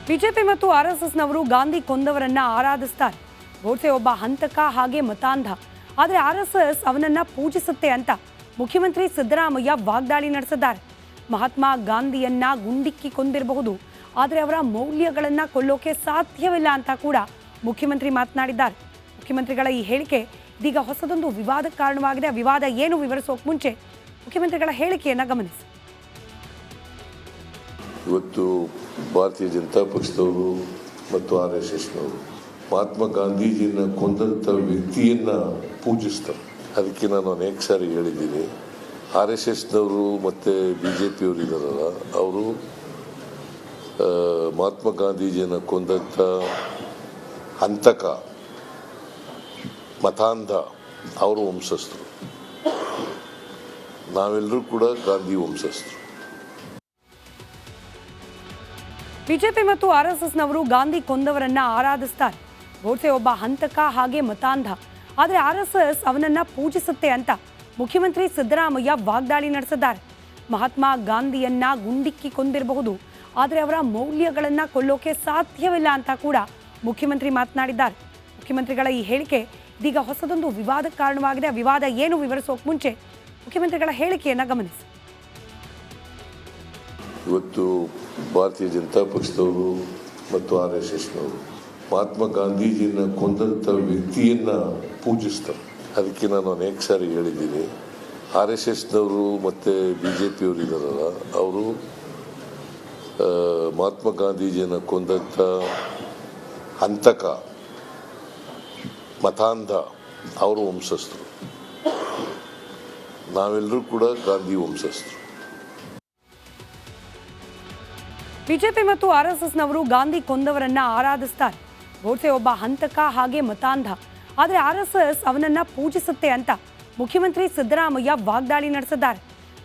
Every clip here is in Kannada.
ಬಿಜೆಪಿ ಮತ್ತು ಆರ್ಎಸ್ಎಸ್ನವರು ಗಾಂಧಿ ಕೊಂದವರನ್ನ ಆರಾಧಿಸ್ತಾರೆ. ಗೋಡ್ಸೆ ಒಬ್ಬ ಹಂತಕ ಹಾಗೆ ಮತಾಂಧ, ಆದರೆ ಆರ್ಎಸ್ಎಸ್ ಅವನನ್ನ ಪೂಜಿಸುತ್ತೆ ಅಂತ ಮುಖ್ಯಮಂತ್ರಿ ಸಿದ್ದರಾಮಯ್ಯ ವಾಗ್ದಾಳಿ ನಡೆಸಿದ್ದಾರೆ. ಮಹಾತ್ಮ ಗಾಂಧಿಯನ್ನ ಗುಂಡಿಕ್ಕಿ ಕೊಂದಿರಬಹುದು, ಆದರೆ ಅವರ ಮೌಲ್ಯಗಳನ್ನ ಕೊಲ್ಲೋಕೆ ಸಾಧ್ಯವಿಲ್ಲ ಅಂತ ಕೂಡ ಮುಖ್ಯಮಂತ್ರಿ ಮಾತನಾಡಿದ್ದಾರೆ. ಮುಖ್ಯಮಂತ್ರಿಗಳ ಈ ಹೇಳಿಕೆ ಇದೀಗ ಹೊಸದೊಂದು ವಿವಾದಕ್ಕೆ ಕಾರಣವಾಗಿದೆ. ಆ ವಿವಾದ ಏನು ವಿವರಿಸೋಕೆ ಮುಂಚೆ ಮುಖ್ಯಮಂತ್ರಿಗಳ ಹೇಳಿಕೆಯನ್ನ ಗಮನಿಸಿ. ಇವತ್ತು ಭಾರತೀಯ ಜನತಾ ಪಕ್ಷದವರು ಮತ್ತು RSSನವರು ಮಹಾತ್ಮ ಗಾಂಧೀಜಿನ ಕೊಂದಂಥ ವ್ಯಕ್ತಿಯನ್ನ ಪೂಜಿಸ್ತಾರೆ. ಅದಕ್ಕೆ ನಾನು ಅನೇಕ ಸಾರಿ ಹೇಳಿದ್ದೀನಿ. RSSನವರು ಮತ್ತು BJPಯವರು ಇದ್ದಾರಲ್ಲ, ಅವರು ಮಹಾತ್ಮ ಗಾಂಧೀಜಿಯನ್ನು ಕೊಂದಂಥ ಹಂತಕ ಮತಾಂಧ, ಅವರು ವಂಶಸ್ಥರು. ನಾವೆಲ್ಲರೂ ಕೂಡ ಗಾಂಧಿ ವಂಶಸ್ಥರು. ಬಿಜೆಪಿ ಮತ್ತು ಆರ್ಎಸ್ಎಸ್ನವರು ಗಾಂಧಿ ಕೊಂದವರನ್ನ ಆರಾಧಿಸ್ತಾರೆ. ಗೋಡ್ಸೆ ಒಬ್ಬ ಹಂತಕ ಹಾಗೆ ಮತಾಂಧ, ಆದರೆ ಆರ್ಎಸ್ಎಸ್ ಅವನನ್ನ ಪೂಜಿಸುತ್ತೆ ಅಂತ ಮುಖ್ಯಮಂತ್ರಿ ಸಿದ್ದರಾಮಯ್ಯ ವಾಗ್ದಾಳಿ ನಡೆಸಿದ್ದಾರೆ. ಮಹಾತ್ಮ ಗಾಂಧಿಯನ್ನ ಗುಂಡಿಕ್ಕಿ ಕೊಂದಿರಬಹುದು, ಆದರೆ ಅವರ ಮೌಲ್ಯಗಳನ್ನ ಕೊಲ್ಲೋಕೆ ಸಾಧ್ಯವಿಲ್ಲ ಅಂತ ಕೂಡ ಮುಖ್ಯಮಂತ್ರಿ ಮಾತನಾಡಿದ್ದಾರೆ. ಮುಖ್ಯಮಂತ್ರಿಗಳ ಈ ಹೇಳಿಕೆ ಇದೀಗ ಹೊಸದೊಂದು ವಿವಾದಕ್ಕೆ ಕಾರಣವಾಗಿದೆ. ಆ ವಿವಾದ ಏನು ವಿವರಿಸೋಕೆ ಮುಂಚೆ ಮುಖ್ಯಮಂತ್ರಿಗಳ ಹೇಳಿಕೆಯನ್ನ ಗಮನಿಸಿ. ಇವತ್ತು ಭಾರತೀಯ ಜನತಾ ಪಕ್ಷದವರು ಮತ್ತು RSSನವರು ಮಹಾತ್ಮ ಗಾಂಧೀಜಿನ ಕೊಂದಂಥ ವ್ಯಕ್ತಿಯನ್ನ ಪೂಜಿಸ್ತಾರೆ. ಅದಕ್ಕೆ ನಾನು ಅನೇಕ ಸಾರಿ ಹೇಳಿದ್ದೀನಿ. RSSನವರು ಮತ್ತು BJPಯವರು ಇದ್ದಾರಲ್ಲ, ಅವರು ಮಹಾತ್ಮ ಗಾಂಧೀಜಿಯನ್ನು ಕೊಂದಂಥ ಹಂತಕ ಮತಾಂಧ, ಅವರು ವಂಶಸ್ಥರು. ನಾವೆಲ್ಲರೂ ಕೂಡ ಗಾಂಧಿ ವಂಶಸ್ಥರು. ಬಿಜೆಪಿ ಮತ್ತು ಆರ್ಎಸ್ಎಸ್ನವರು ಗಾಂಧಿ ಕೊಂದವರನ್ನ ಆರಾಧಿಸ್ತಾರೆ. ಗೋಡ್ಸೆ ಒಬ್ಬ ಹಂತಕ ಹಾಗೆ ಮತಾಂಧ, ಆದರೆ ಆರ್ಎಸ್ಎಸ್ ಅವನನ್ನ ಪೂಜಿಸುತ್ತೆ ಅಂತ ಮುಖ್ಯಮಂತ್ರಿ ಸಿದ್ದರಾಮಯ್ಯ ವಾಗ್ದಾಳಿ ನಡೆಸಿದ್ದಾರೆ.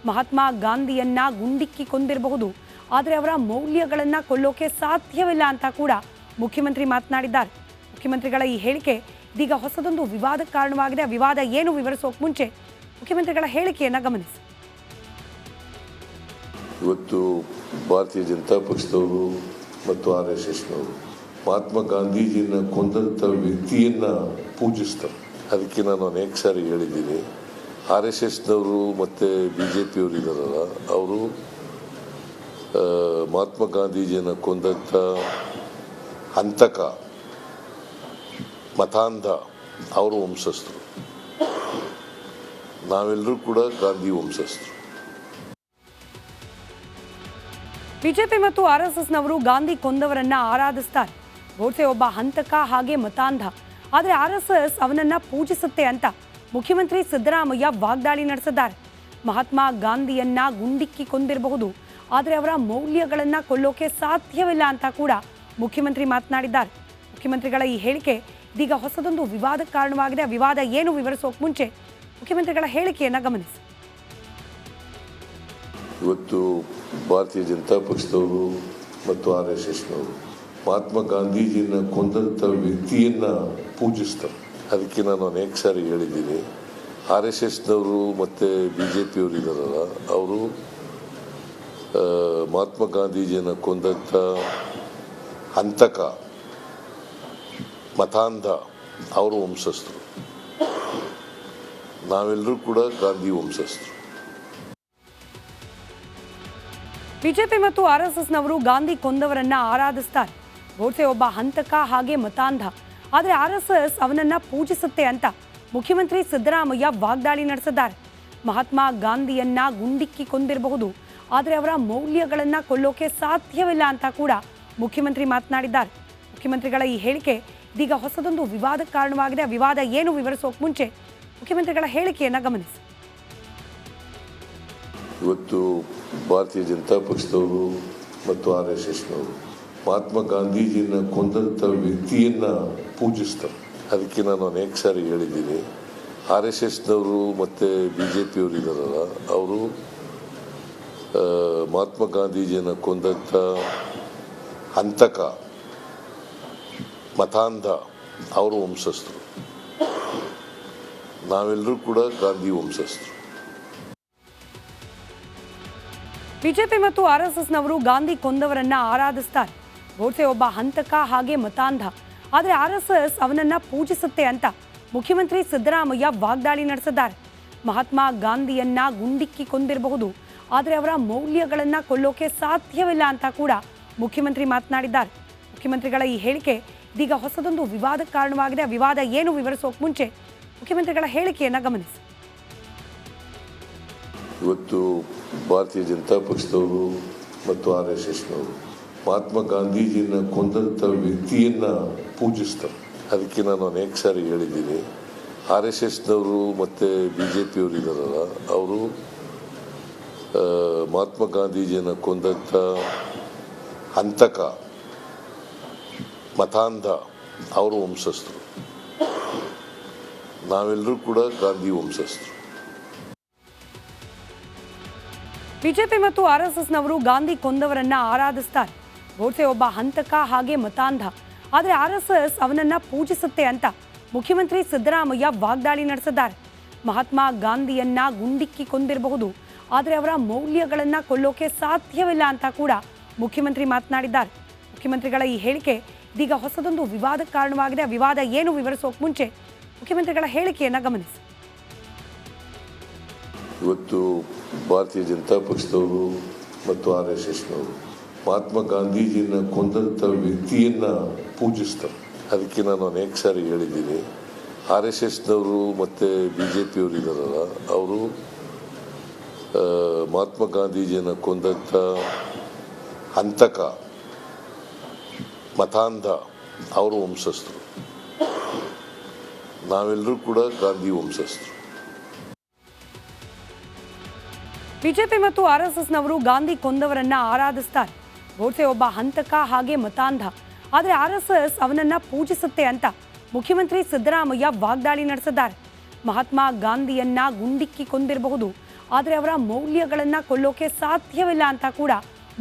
ಮಹಾತ್ಮ ಗಾಂಧಿಯನ್ನ ಗುಂಡಿಕ್ಕಿ ಕೊಂದಿರಬಹುದು, ಆದರೆ ಅವರ ಮೌಲ್ಯಗಳನ್ನ ಕೊಲ್ಲೋಕೆ ಸಾಧ್ಯವಿಲ್ಲ ಅಂತ ಕೂಡ ಮುಖ್ಯಮಂತ್ರಿ ಮಾತನಾಡಿದ್ದಾರೆ. ಮುಖ್ಯಮಂತ್ರಿಗಳ ಈ ಹೇಳಿಕೆ ಇದೀಗ ಹೊಸದೊಂದು ವಿವಾದಕ್ಕೆ ಕಾರಣವಾಗಿದೆ. ಆ ವಿವಾದ ಏನು ವಿವರಿಸೋಕೆ ಮುಂಚೆ ಮುಖ್ಯಮಂತ್ರಿಗಳ ಹೇಳಿಕೆಯನ್ನ ಗಮನಿಸಿ. ಇವತ್ತು ಭಾರತೀಯ ಜನತಾ ಪಕ್ಷದವರು ಮತ್ತು RSSನವರು ಮಹಾತ್ಮ ಗಾಂಧೀಜಿನ ಕೊಂದಂಥ ವ್ಯಕ್ತಿಯನ್ನ ಪೂಜಿಸ್ತಾರೆ. ಅದಕ್ಕೆ ನಾನು ಅನೇಕ ಸಾರಿ ಹೇಳಿದ್ದೀನಿ. RSSನವರು ಮತ್ತು BJPಯವರು ಇದ್ದಾರಲ್ಲ, ಅವರು ಮಹಾತ್ಮ ಗಾಂಧೀಜಿಯನ್ನು ಕೊಂದಂಥ ಹಂತಕ ಮತಾಂಧ, ಅವರು ವಂಶಸ್ಥರು. ನಾವೆಲ್ಲರೂ ಕೂಡ ಗಾಂಧಿ ವಂಶಸ್ಥರು. ಬಿಜೆಪಿ ಮತ್ತು ಆರ್ಎಸ್ಎಸ್ನವರು ಗಾಂಧಿ ಕೊಂದವರನ್ನ ಆರಾಧಿಸ್ತಾರೆ. ಗೋಡ್ಸೆ ಒಬ್ಬ ಹಂತಕ ಹಾಗೆ ಮತಾಂಧ, ಆದರೆ ಆರ್ಎಸ್ಎಸ್ ಅವನನ್ನ ಪೂಜಿಸುತ್ತೆ ಅಂತ ಮುಖ್ಯಮಂತ್ರಿ ಸಿದ್ದರಾಮಯ್ಯ ವಾಗ್ದಾಳಿ ನಡೆಸಿದ್ದಾರೆ. ಮಹಾತ್ಮ ಗಾಂಧಿಯನ್ನ ಗುಂಡಿಕ್ಕಿ ಕೊಂದಿರಬಹುದು, ಆದರೆ ಅವರ ಮೌಲ್ಯಗಳನ್ನ ಕೊಲ್ಲೋಕೆ ಸಾಧ್ಯವಿಲ್ಲ ಅಂತ ಕೂಡ ಮುಖ್ಯಮಂತ್ರಿ ಮಾತನಾಡಿದ್ದಾರೆ. ಮುಖ್ಯಮಂತ್ರಿಗಳ ಈ ಹೇಳಿಕೆ ಇದೀಗ ಹೊಸದೊಂದು ವಿವಾದಕ್ಕೆ ಕಾರಣವಾಗಿದೆ. ಆ ವಿವಾದ ಏನು ವಿವರಿಸೋಕೆ ಮುಂಚೆ ಮುಖ್ಯಮಂತ್ರಿಗಳ ಹೇಳಿಕೆಯನ್ನ ಗಮನಿಸಿ. ಇವತ್ತು ಭಾರತೀಯ ಜನತಾ ಪಕ್ಷದವರು ಮತ್ತು RSSನವರು ಮಹಾತ್ಮ ಗಾಂಧೀಜಿನ ಕೊಂದಂಥ ವ್ಯಕ್ತಿಯನ್ನ ಪೂಜಿಸ್ತಾರೆ. ಅದಕ್ಕೆ ನಾನು ಅನೇಕ ಸಾರಿ ಹೇಳಿದ್ದೀನಿ. RSSನವರು ಮತ್ತು BJPಯವರು ಇದ್ದಾರಲ್ಲ, ಅವರು ಮಹಾತ್ಮ ಗಾಂಧೀಜಿಯನ್ನು ಕೊಂದಂಥ ಹಂತಕ ಮತಾಂಧ, ಅವರು ವಂಶಸ್ಥರು. ನಾವೆಲ್ಲರೂ ಕೂಡ ಗಾಂಧಿ ವಂಶಸ್ಥರು. ಬಿಜೆಪಿ ಮತ್ತು ಆರ್ಎಸ್ಎಸ್ನವರು ಗಾಂಧಿ ಕೊಂದವರನ್ನ ಆರಾಧಿಸ್ತಾರೆ. ಗೋಡ್ಸೆ ಒಬ್ಬ ಹಂತಕ ಹಾಗೆ ಮತಾಂಧ, ಆದರೆ ಆರ್ಎಸ್ಎಸ್ ಅವನನ್ನ ಪೂಜಿಸುತ್ತೆ ಅಂತ ಮುಖ್ಯಮಂತ್ರಿ ಸಿದ್ದರಾಮಯ್ಯ ವಾಗ್ದಾಳಿ ನಡೆಸಿದ್ದಾರೆ. ಮಹಾತ್ಮ ಗಾಂಧಿಯನ್ನ ಗುಂಡಿಕ್ಕಿ ಕೊಂದಿರಬಹುದು, ಆದರೆ ಅವರ ಮೌಲ್ಯಗಳನ್ನ ಕೊಲ್ಲೋಕೆ ಸಾಧ್ಯವಿಲ್ಲ ಅಂತ ಕೂಡ ಮುಖ್ಯಮಂತ್ರಿ ಮಾತನಾಡಿದ್ದಾರೆ. ಮುಖ್ಯಮಂತ್ರಿಗಳ ಈ ಹೇಳಿಕೆ ಇದೀಗ ಹೊಸದೊಂದು ವಿವಾದಕ್ಕೆ ಕಾರಣವಾಗಿದೆ. ಆ ವಿವಾದ ಏನು ವಿವರಿಸೋಕೆ ಮುಂಚೆ ಮುಖ್ಯಮಂತ್ರಿಗಳ ಹೇಳಿಕೆಯನ್ನ ಗಮನಿಸಿ. ಇವತ್ತು ಭಾರತೀಯ ಜನತಾ ಪಕ್ಷದವರು ಮತ್ತು RSSನವರು ಮಹಾತ್ಮ ಗಾಂಧೀಜಿನ ಕೊಂದಂಥ ವ್ಯಕ್ತಿಯನ್ನ ಪೂಜಿಸ್ತಾರೆ. ಅದಕ್ಕೆ ನಾನು ಅನೇಕ ಸಾರಿ ಹೇಳಿದ್ದೀನಿ. RSSನವರು ಮತ್ತು BJPಯವರು ಇದ್ದಾರಲ್ಲ, ಅವರು ಮಹಾತ್ಮ ಗಾಂಧೀಜಿಯನ್ನು ಕೊಂದಂಥ ಹಂತಕ ಮತಾಂಧ, ಅವರು ವಂಶಸ್ಥರು. ನಾವೆಲ್ಲರೂ ಕೂಡ ಗಾಂಧಿ ವಂಶಸ್ಥರು. ಬಿಜೆಪಿ ಮತ್ತು ಆರ್ಎಸ್ಎಸ್ನವರು ಗಾಂಧಿ ಕೊಂದವರನ್ನ ಆರಾಧಿಸ್ತಾರೆ. ಗೋಡ್ಸೆ ಒಬ್ಬ ಹಂತಕ ಹಾಗೆ ಮತಾಂಧ, ಆದರೆ RSS ಅವನನ್ನ ಪೂಜಿಸುತ್ತೆ ಅಂತ ಮುಖ್ಯಮಂತ್ರಿ ಸಿದ್ದರಾಮಯ್ಯ ವಾಗ್ದಾಳಿ ನಡೆಸಿದ್ದಾರೆ. ಮಹಾತ್ಮ ಗಾಂಧಿಯನ್ನ ಗುಂಡಿಕ್ಕಿ ಕೊಂದಿರಬಹುದು, ಆದರೆ ಅವರ ಮೌಲ್ಯಗಳನ್ನ ಕೊಲ್ಲೋಕೆ ಸಾಧ್ಯವಿಲ್ಲ ಅಂತ ಕೂಡ ಮುಖ್ಯಮಂತ್ರಿ ಮಾತನಾಡಿದ್ದಾರೆ. ಮುಖ್ಯಮಂತ್ರಿಗಳ ಈ ಹೇಳಿಕೆ ಇದೀಗ ಹೊಸದೊಂದು ವಿವಾದಕ್ಕೆ ಕಾರಣವಾಗಿದೆ. ಆ ವಿವಾದ ಏನು ವಿವರಿಸೋಕೆ ಮುಂಚೆ ಮುಖ್ಯಮಂತ್ರಿಗಳ ಹೇಳಿಕೆಯನ್ನ ಗಮನಿಸಿ. ಇವತ್ತು ಭಾರತೀಯ ಜನತಾ ಪಕ್ಷದವರು ಮತ್ತು RSSನವರು ಮಹಾತ್ಮ ಗಾಂಧೀಜಿನ ಕೊಂದಂಥ ವ್ಯಕ್ತಿಯನ್ನ ಪೂಜಿಸ್ತಾರೆ. ಅದಕ್ಕೆ ನಾನು ಅನೇಕ ಸಾರಿ ಹೇಳಿದ್ದೀನಿ, RSSನವರು ಮತ್ತು BJPಯವರು ಇದ್ದಾರಲ್ಲ, ಅವರು ಮಹಾತ್ಮ ಗಾಂಧೀಜಿಯನ್ನು ಕೊಂದಂಥ ಹಂತಕ ಮತಾಂಧ ಅವರು ವಂಶಸ್ಥರು. ನಾವೆಲ್ಲರೂ ಕೂಡ ಗಾಂಧಿ ವಂಶಸ್ಥರು. ಬಿಜೆಪಿ ಮತ್ತು RSSನವರು ಗಾಂಧಿ ಕೊಂದವರನ್ನ ಆರಾಧಿಸ್ತಾರೆ. ಗೋಡ್ಸೆ ಒಬ್ಬ ಹಂತಕ ಹಾಗೆ ಮತಾಂಧ, ಆದರೆ RSS ಅವನನ್ನ ಪೂಜಿಸುತ್ತೆ ಅಂತ ಮುಖ್ಯಮಂತ್ರಿ ಸಿದ್ದರಾಮಯ್ಯ ವಾಗ್ದಾಳಿ ನಡೆಸಿದ್ದಾರೆ. ಮಹಾತ್ಮ ಗಾಂಧಿಯನ್ನ ಗುಂಡಿಕ್ಕಿ ಕೊಂದಿರಬಹುದು, ಆದರೆ ಅವರ ಮೌಲ್ಯಗಳನ್ನ ಕೊಲ್ಲೋಕೆ ಸಾಧ್ಯವಿಲ್ಲ ಅಂತ ಕೂಡ ಮುಖ್ಯಮಂತ್ರಿ ಮಾತನಾಡಿದ್ದಾರೆ. ಮುಖ್ಯಮಂತ್ರಿಗಳ ಈ ಹೇಳಿಕೆ ಇದೀಗ ಹೊಸದೊಂದು ವಿವಾದಕ್ಕೆ ಕಾರಣವಾಗಿದೆ. ಆ ವಿವಾದ ಏನು ವಿವರಿಸೋಕೆ ಮುಂಚೆ ಮುಖ್ಯಮಂತ್ರಿಗಳ ಹೇಳಿಕೆಯನ್ನ ಗಮನಿಸಿ. ಇವತ್ತು ಭಾರತೀಯ ಜನತಾ ಪಕ್ಷದವರು ಮತ್ತು RSSನವರು ಮಹಾತ್ಮ ಗಾಂಧೀಜಿನ ಕೊಂದಂಥ ವ್ಯಕ್ತಿಯನ್ನ ಪೂಜಿಸ್ತಾರೆ. ಅದಕ್ಕೆ ನಾನು ಅನೇಕ ಸಾರಿ ಹೇಳಿದ್ದೀನಿ, RSSನವರು ಮತ್ತು BJPಯವರು ಇದ್ದಾರಲ್ಲ, ಅವರು ಮಹಾತ್ಮ ಗಾಂಧೀಜಿಯನ್ನು ಕೊಂದಂಥ ಹಂತಕ ಮತಾಂಧ ಅವರು ವಂಶಸ್ಥರು. ನಾವೆಲ್ಲರೂ ಕೂಡ ಗಾಂಧಿ ವಂಶಸ್ಥರು. ಬಿಜೆಪಿ ಮತ್ತು RSSನವರು ಗಾಂಧಿ ಕೊಂದವರನ್ನ ಆರಾಧಿಸ್ತಾರೆ. ಗೋಡ್ಸೆ ಒಬ್ಬ ಹಂತಕ ಹಾಗೆ ಮತಾಂಧ, ಆದರೆ RSS ಅವನನ್ನ ಪೂಜಿಸುತ್ತೆ ಅಂತ ಮುಖ್ಯಮಂತ್ರಿ ಸಿದ್ದರಾಮಯ್ಯ ವಾಗ್ದಾಳಿ ನಡೆಸಿದ್ದಾರೆ. ಮಹಾತ್ಮ ಗಾಂಧಿಯನ್ನ ಗುಂಡಿಕ್ಕಿ ಕೊಂದಿರಬಹುದು, ಆದರೆ ಅವರ ಮೌಲ್ಯಗಳನ್ನ ಕೊಲ್ಲೋಕೆ ಸಾಧ್ಯವಿಲ್ಲ ಅಂತ ಕೂಡ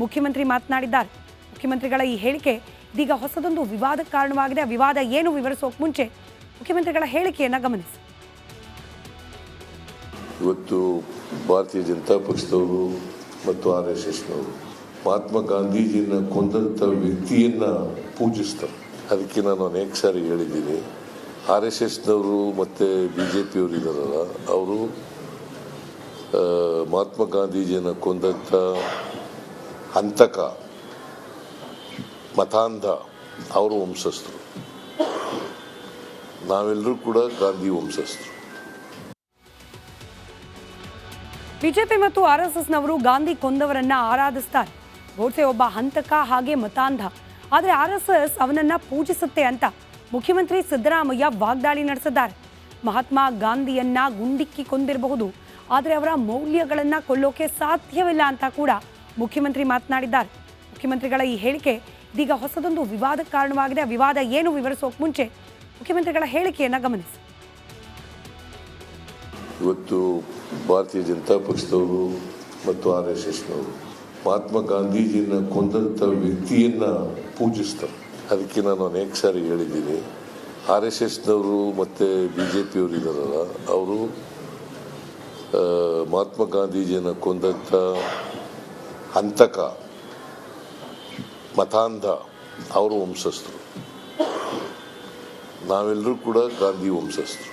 ಮುಖ್ಯಮಂತ್ರಿ ಮಾತನಾಡಿದ್ದಾರೆ. ಮುಖ್ಯಮಂತ್ರಿಗಳ ಈ ಹೇಳಿಕೆ ಇದೀಗ ಹೊಸದೊಂದು ವಿವಾದಕ್ಕೆ ಕಾರಣವಾಗಿದೆ. ಆ ವಿವಾದ ಏನು ವಿವರಿಸೋಕೆ ಮುಂಚೆ ಮುಖ್ಯಮಂತ್ರಿಗಳ ಹೇಳಿಕೆಯನ್ನ ಗಮನಿಸಿ. ಇವತ್ತು ಭಾರತೀಯ ಜನತಾ ಪಕ್ಷದವರು ಮತ್ತು RSSನವರು ಮಹಾತ್ಮ ಗಾಂಧೀಜಿನ ಕೊಂದಂಥ ವ್ಯಕ್ತಿಯನ್ನ ಪೂಜಿಸ್ತಾರೆ. ಅದಕ್ಕೆ ನಾನು ಅನೇಕ ಸಾರಿ ಹೇಳಿದ್ದೀನಿ, RSSನವರು ಮತ್ತು BJPಯವರು ಇದ್ದಾರಲ್ಲ, ಅವರು ಮಹಾತ್ಮ ಗಾಂಧೀಜಿಯನ್ನು ಕೊಂದಂಥ ಹಂತಕ ಮತಾಂಧ ಅವರು ವಂಶಸ್ಥರು. ನಾವೆಲ್ಲರೂ ಕೂಡ ಗಾಂಧಿ ವಂಶಸ್ಥರು. ಬಿಜೆಪಿ ಮತ್ತು RSSನವರು ಗಾಂಧಿ ಕೊಂದವರನ್ನ ಆರಾಧಿಸ್ತಾರೆ. ಗೋಡ್ಸೆ ಒಬ್ಬ ಹಂತಕ ಹಾಗೆ ಮತಾಂಧ, ಆದರೆ RSS ಅವನನ್ನ ಪೂಜಿಸುತ್ತೆ ಅಂತ ಮುಖ್ಯಮಂತ್ರಿ ಸಿದ್ದರಾಮಯ್ಯ ವಾಗ್ದಾಳಿ ನಡೆಸಿದ್ದಾರೆ. ಮಹಾತ್ಮ ಗಾಂಧಿಯನ್ನ ಗುಂಡಿಕ್ಕಿ ಕೊಂದಿರಬಹುದು, ಆದರೆ ಅವರ ಮೌಲ್ಯಗಳನ್ನ ಕೊಲ್ಲೋಕೆ ಸಾಧ್ಯವಿಲ್ಲ ಅಂತ ಕೂಡ ಮುಖ್ಯಮಂತ್ರಿ ಮಾತನಾಡಿದ್ದಾರೆ. ಮುಖ್ಯಮಂತ್ರಿಗಳ ಈ ಹೇಳಿಕೆ ಇದೀಗ ಹೊಸದೊಂದು ವಿವಾದಕ್ಕೆ ಕಾರಣವಾಗಿದೆ. ಆ ವಿವಾದ ಏನು ವಿವರಿಸೋಕೆ ಮುಂಚೆ ಮುಖ್ಯಮಂತ್ರಿಗಳ ಹೇಳಿಕೆಯನ್ನ ಗಮನಿಸಿ. ಇವತ್ತು ಭಾರತೀಯ ಜನತಾ ಪಕ್ಷದವರು ಮತ್ತು RSSನವರು ಮಹಾತ್ಮ ಗಾಂಧೀಜಿನ ಕೊಂದಂಥ ವ್ಯಕ್ತಿಯನ್ನ ಪೂಜಿಸ್ತಾರೆ. ಅದಕ್ಕೆ ನಾನು ಅನೇಕ ಸಾರಿ ಹೇಳಿದ್ದೀನಿ, RSSನವರು ಮತ್ತು BJPಯವರು ಇದ್ದಾರಲ್ಲ, ಅವರು ಮಹಾತ್ಮ ಗಾಂಧೀಜಿಯನ್ನು ಕೊಂದಂಥ ಹಂತಕ ಮತಾಂಧ ಅವರು ವಂಶಸ್ಥರು. ನಾವೆಲ್ಲರೂ ಕೂಡ ಗಾಂಧಿ ವಂಶಸ್ಥರು.